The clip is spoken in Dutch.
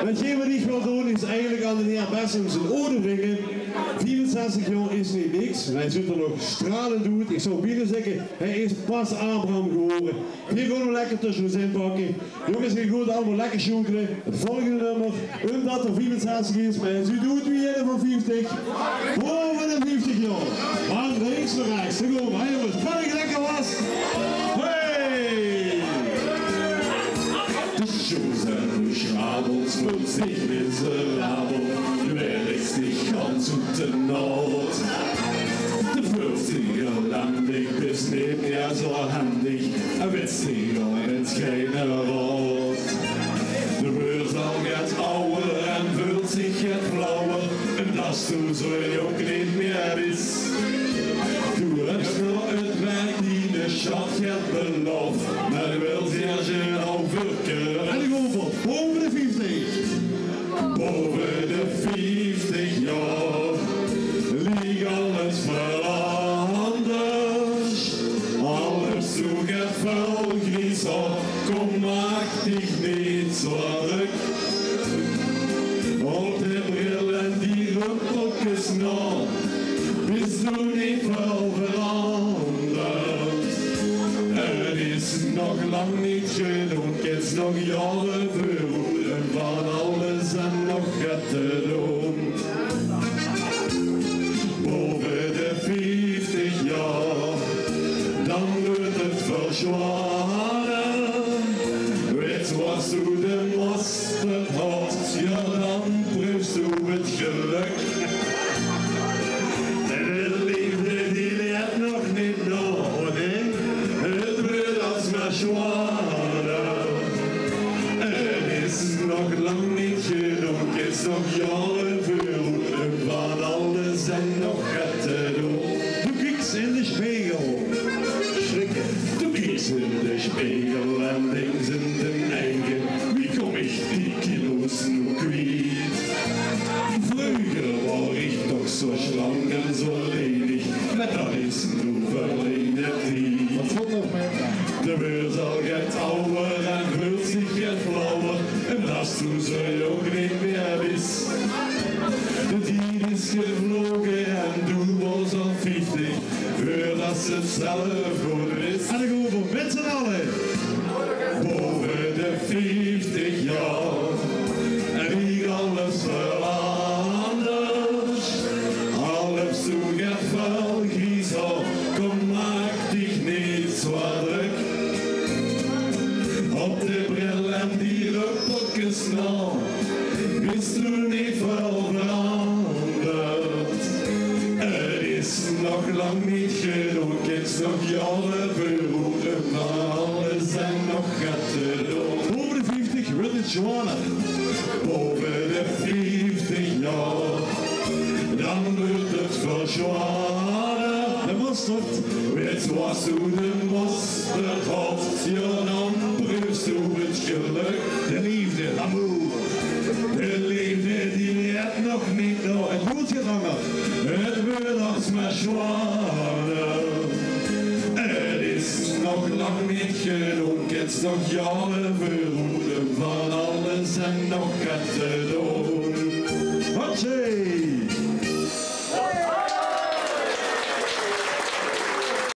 Hetgeen wat ik wil doen is eigenlijk aan de heer Bessem zijn oren brengen. 64 jaar is niet niks. Hij ziet er nog stralend uit. Ik zou binnen zeggen, hij is pas Abraham geworden. Hier gaan we lekker tussen ons in pakken. Jongens, je gaat allemaal lekker sjoekelen. Het volgende nummer, omdat er 64 is, maar u doet wie jij van 50. Boven de 50 jaar. Van links naar rechts. Dan gaan we, jongens. Wat ik lekker was. Hey! Die Schuhe schrabelt, wird sich miserabel, du wärst dich ganz unter Not. Der 50er Landig bist neben mir so handig, wird's dir jetzt keiner Rot. Du wirst auch jetzt ouder en wird sich jetzt blauer, en dass du so jung nicht mehr bist. Du hast noch het werk die de schat hebt beloofd, maar du willst ja schön overkeuren. En ik hoor voor boven de 50. Boven de 50 jaar liegt alles veranderd. Alles zugevolglich so, komm maak dich niet zurück. Op de brillen die rupeltjes nog, bist du niet veel veranderd. Het is nog lang niet genoeg, jetzt nog jaren verroeren van alles en nog het te doen. Boven de 50 jaar, dan wordt het verzwanen. Weet was du de mosterd had, ja dan proefst du het geluk. De liefde die leert nog niet nodig, het wordt alsmaar zwaarder. Het is nog lang niet genoeg, het is nog jaren verroeren van alles en nog het te doen. Du kijkt in de spiegel. Schrikken. Du kijkt in de spiegel en denkst in den eigen, wie kom ik die kilo's nu kwijt? Vroeger war ich doch so schlank en zo lenig, maar dat is nu verleden tijd. Wat vond nog meer? De wereld zal get ouder en voelt zich get flauwer, en als du zo jong niet meer bist. De tijd is gevlogen en du was al 50, voordat ze het zelf goed wist. En ik hoor voor met z'n allen. Boven de 50 jaar, en liegt alles veranderd. Alles zugevolglich so, komm maak dich niet zo druk. Op de brillen die rupeltjes nog, bist du niet veel veranderd. Het is nog lang niet genoeg, het is nog jaren verroeren van alles en nog het te doen. Boven de 50 wordt het zwaarder. Boven de 50 jaar, dan wordt het verzwaarder. De mosterd. Weet was du de mosterd had, ja dan proefst du het geluk. De liefde. Amour. De liefde die leert nog niet door. Het wordt je langer. Het wordt alsmaar zwaarder. Het is nog lang niet genoeg, het is nog jaren verroeren van alles en nog het te doen. Hatsé!